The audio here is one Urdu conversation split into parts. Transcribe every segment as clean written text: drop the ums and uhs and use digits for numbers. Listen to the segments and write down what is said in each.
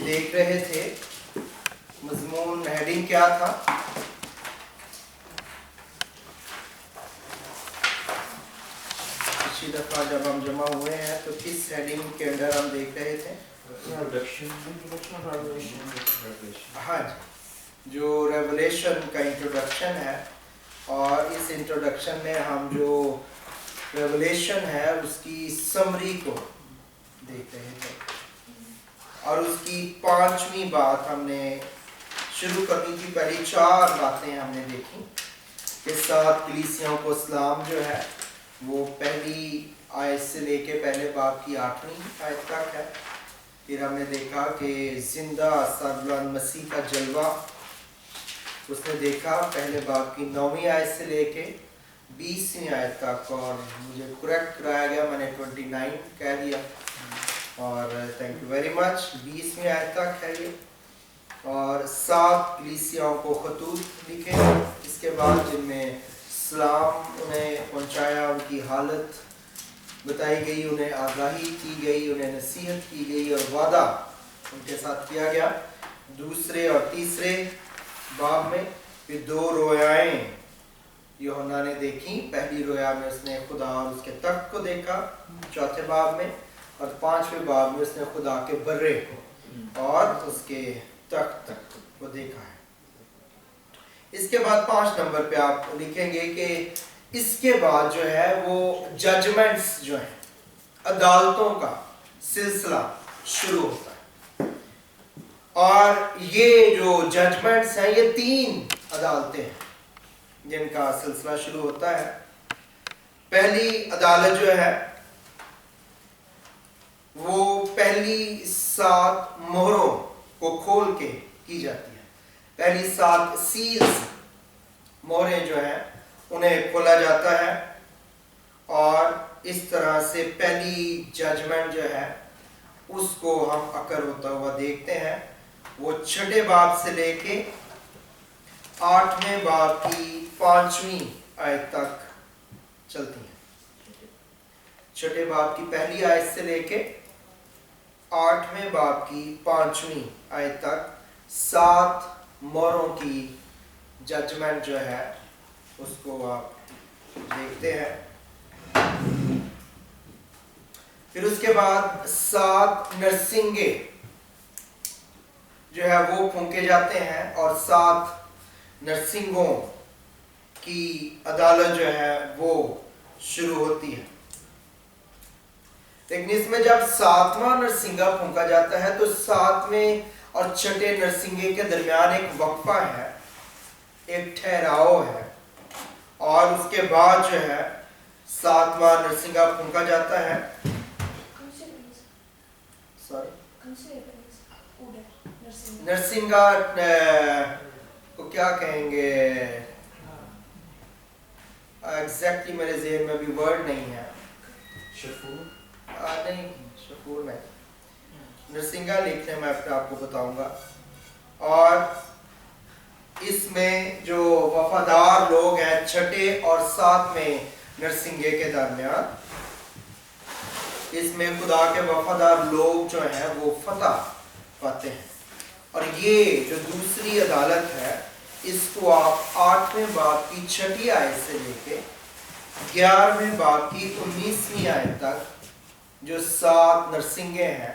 دیکھ رہے تھے مضمون ہیڈنگ کیا تھا؟ پچھلی دفعہ جب ہم جمع ہوئے ہیں تو کس ہیڈنگ کے اندر ہم دیکھ رہے تھے؟ ہاں جی، جو ریولیشن کا انٹروڈکشن ہے، اور اس انٹروڈکشن میں ہم جو ریولیشن ہے اس کی سمری کو دیکھ رہے تھے، اور اس کی 5ویں بات ہم نے شروع کرنی تھی۔ پہلی 4 باتیں ہم نے دیکھی کہ 7 کلیسیوں کو اسلام جو ہے وہ پہلی آیت سے لے کے پہلے باب کی 8ویں آیت تک ہے۔ پھر ہم نے دیکھا کہ زندہ سربلند مسیح کا جلوہ اس نے دیکھا پہلے باب کی 9ویں آیت سے لے کے 20ویں آیت تک، اور مجھے کریکٹ کرایا گیا، میں نے 29 کہہ دیا، اور تھینک یو ویری مچ۔ 20ویں آیت تک ہے یہ، اور 7 کلیسیاؤں کو خطوط لکھے اس کے بعد، جن میں اسلام انہیں پہنچایا، ان کی حالت بتائی گئی، انہیں آگاہی کی گئی، انہیں نصیحت کی گئی، اور وعدہ ان کے ساتھ کیا گیا۔ دوسرے اور تیسرے باب میں پھر 2 رویائیں یوحنا نے دیکھی۔ پہلی رویا میں اس نے خدا اور اس کے تخت کو دیکھا 4تھے باب میں، اور 5ویں باب میں اس نے خدا کے برے کو اور اس کے تخت کو دیکھا ہے۔ اس کے بعد 5 نمبر پہ آپ لکھیں گے کہ اس کے بعد جو ہے وہ ججمنٹس جو ہیں، عدالتوں کا سلسلہ شروع ہوتا ہے، اور یہ جو ججمنٹس ہیں یہ 3 عدالتیں ہیں جن کا سلسلہ شروع ہوتا ہے۔ پہلی عدالت جو ہے وہ پہلی 7 مہروں کو کھول کے کی جاتی ہے۔ پہلی 7 سیلز، مہریں جو ہیں انہیں کھولا جاتا ہے، اور اس طرح سے پہلی ججمنٹ جو ہے اس کو ہم اکر ہوتا ہوا دیکھتے ہیں۔ وہ 6 باب سے لے کے 8ویں باب کی 5ویں آیت تک چلتی ہیں۔ 6 باب کی پہلی آیت سے لے کے 8ویں باب کی 5ویں آیت تک 7 مہروں کی ججمنٹ جو ہے اس کو آپ دیکھتے ہیں۔ پھر اس کے بعد 7 نرسنگے جو ہے وہ پھونکے جاتے ہیں، اور 7 نرسنگوں کی عدالت جو ہے وہ شروع ہوتی ہے۔ لیکن اس میں جب 7واں نرسنگا پھونکا جاتا ہے تو 7ویں اور 6 نرسنگے کے درمیان ایک وقفہ ہے، ایک ٹھہراؤ ہے، اور اس کے بعد جو ہے 7واں نرسنگا پھونکا جاتا ہے۔ نرسنگا کو کیا کہیں گے ایگزیکٹلی میرے ذہن میں بھی ورڈ نہیں ہے۔ شفور نہیں، شفور نہیں، نرسنگا لکھنے میں آپ کو بتاؤں گا۔ اور اس میں جو وفادار لوگ ہیں 6 اور 7ویں نرسنگے کے درمیان، اس میں خدا کے وفادار لوگ جو ہیں وہ فتح پاتے ہیں۔ اور یہ جو دوسری عدالت ہے اس کو آپ 8ویں باب کی 6 آیت سے لے کے 11ویں باب کی 19ویں آیت تک جو 7 نرسنگے ہیں،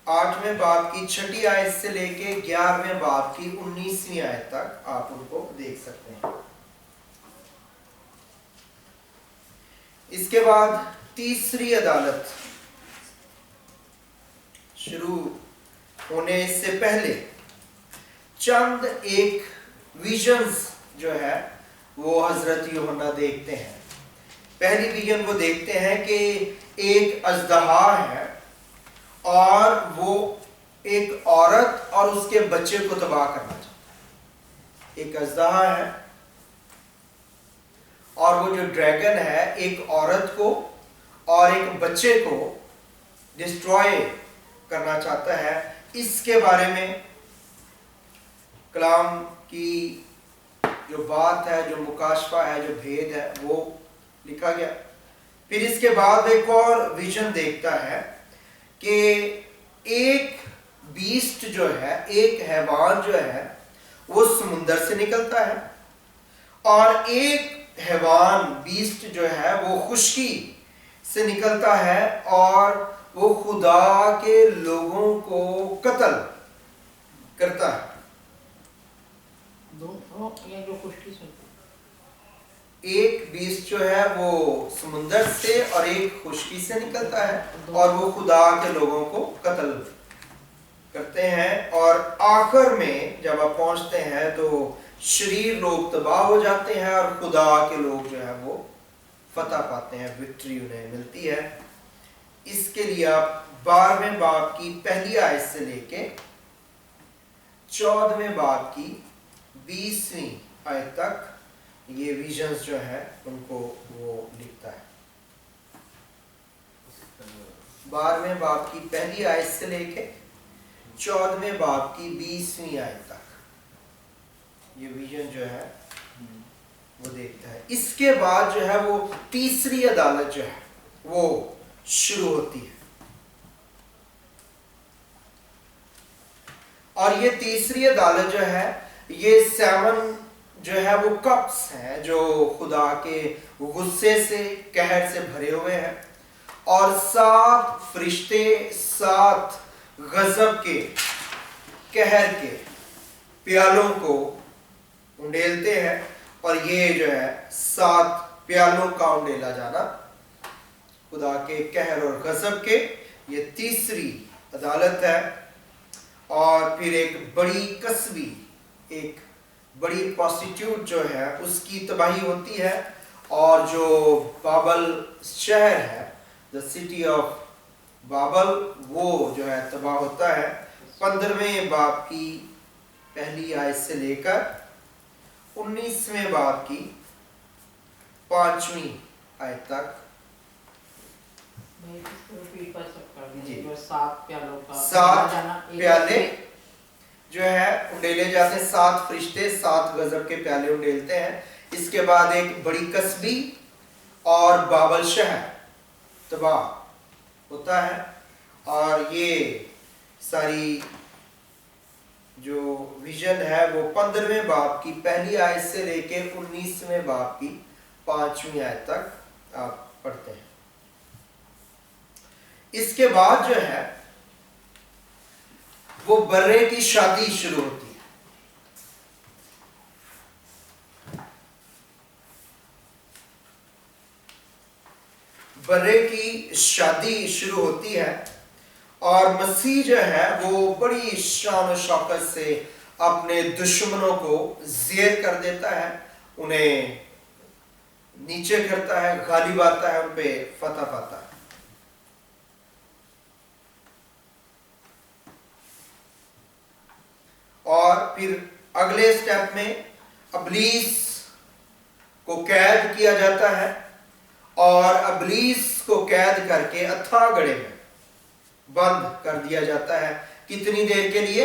8ویں باب کی 6 آیت سے لے کے 11ویں باب کی 19ویں آیت تک آپ ان کو دیکھ سکتے ہیں۔ اس کے بعد تیسری عدالت شروع ہونے سے پہلے چند ایک ویژنز جو ہے وہ حضرت یوحنا دیکھتے ہیں۔ پہلی ویژن وہ دیکھتے ہیں کہ ایک اژدہا ہے، اور وہ ایک عورت اور اس کے بچے کو تباہ کرنا چاہتا ہے۔ ایک اژدہا ہے، اور وہ جو ڈریگن ہے ایک عورت کو اور ایک بچے کو ڈسٹروائے کرنا چاہتا ہے۔ اس کے بارے میں کلام کی جو بات ہے، جو مکاشفہ ہے، جو بھید ہے وہ لکھا گیا۔ پھر اس کے بعد ایک اور ویژن دیکھتا ہے کہ ایک بیسٹ جو ہے، ایک حیوان جو ہے وہ سمندر سے نکلتا ہے، اور ایک حیوان بیسٹ جو ہے وہ خشکی سے نکلتا ہے، اور وہ خدا کے لوگوں کو قتل کرتا ہے۔ ایک بیسٹ جو ہے وہ سمندر سے اور ایک خشکی سے نکلتا ہے، اور وہ خدا کے لوگوں کو قتل کرتے ہیں، اور آخر میں جب آپ پہنچتے ہیں تو شریر لوگ تباہ ہو جاتے ہیں، اور خدا کے لوگ جو ہے وہ فتح پاتے ہیں، وکٹری انہیں ملتی ہے۔ اس کے لیے آپ 12ویں باب کی پہلی آیت سے لے کے 14ویں باب کی 20ویں آیت تک یہ ویژنز جو ہے ان کو وہ لکھتا ہے۔ 12ویں باب کی پہلی آیت سے لے کے 14ویں باب کی 20ویں آیت تک یہ ویژن جو ہے وہ دیکھتا ہے۔ اس کے بعد جو ہے وہ تیسری عدالت جو ہے وہ شروع ہوتی ہے، اور یہ تیسری عدالت جو ہے یہ 7 جو ہے وہ کپس ہیں جو خدا کے غصے سے، قہر سے بھرے ہوئے ہیں، اور 7 فرشتے 7 غضب کے، قہر کے پیالوں کو انڈیلتے ہیں، اور یہ جو ہے 7 پیالوں کا انڈیلا جانا خدا کے قہر اور غضب کے، یہ تیسری عدالت ہے۔ اور پھر ایک بڑی قصبی، ایک بڑی پروسٹیٹیوٹ جو ہے اس کی تباہی ہوتی ہے، اور جو بابل شہر ہے، the city of بابل، وہ جو ہے تباہ ہوتا ہے۔ 15ویں باب کی پہلی آیت سے لے کر 19ویں باب کی 5ویں آیت تک 7 پیالے جو ہے انڈیلے جاتے ہیں، 7 فرشتے 7 غضب کے پیالے انڈیلتے ہیں۔ اس کے بعد ایک بڑی قصبی اور بابل شہر تباہ ہوتا ہے، اور یہ ساری جو ویژن ہے وہ 15ویں باب کی پہلی آیت سے لے کے 19ویں باب کی 5ویں آیت تک آپ پڑھتے ہیں۔ اس کے بعد جو ہے وہ برے کی شادی شروع ہوتی ہے۔ برے کی شادی شروع ہوتی ہے، اور مسیح جو ہے وہ بڑی شان و شوکت سے اپنے دشمنوں کو زیر کر دیتا ہے، انہیں نیچے کرتا ہے، غالب آتا ہے، ان پہ فتح پاتا ہے۔ اور پھر اگلے سٹیپ میں ابلیس کو قید کیا جاتا ہے، اور ابلیس کو قید کر کے اتھا گڑھے میں بند کر دیا جاتا ہے۔ کتنی دیر کے لیے؟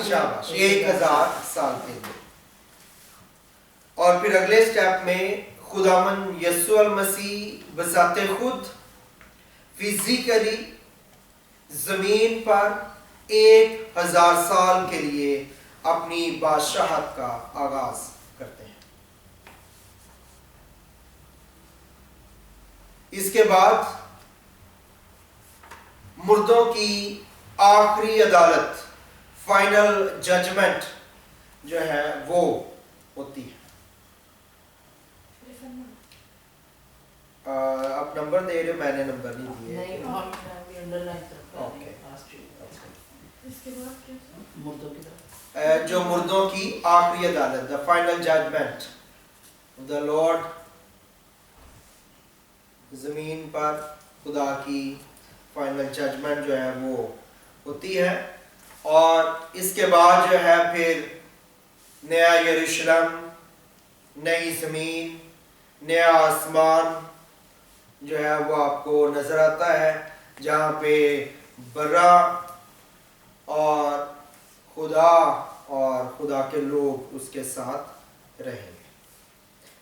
شاباش، 1000 سال کے لیے۔ اور پھر اگلے سٹیپ میں خداوند یسوع المسیح بذات خود فزیکلی زمین پر 1000 سال کے لیے اپنی بادشاہت کا آغاز کرتے ہیں۔ اس کے بعد مردوں کی آخری عدالت، فائنل ججمنٹ جو ہے وہ ہوتی ہے۔ آپ نمبر دے رہے ہو، میں نے نمبر نہیں دیے۔ جو مردوں کی آخری عدالت، the final judgment، the Lord، زمین پر خدا کی فائنل ججمنٹ جو ہے وہ ہوتی ہے۔ اور اس کے بعد جو ہے پھر نیا یروشلم، نئی زمین، نیا آسمان جو ہے وہ آپ کو نظر آتا ہے، جہاں پہ برا اور خدا کے لوگ اس کے ساتھ رہیں گے۔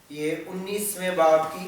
یہ 19ویں باب کی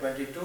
22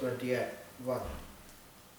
21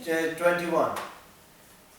21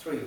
3।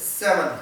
7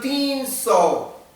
300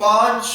5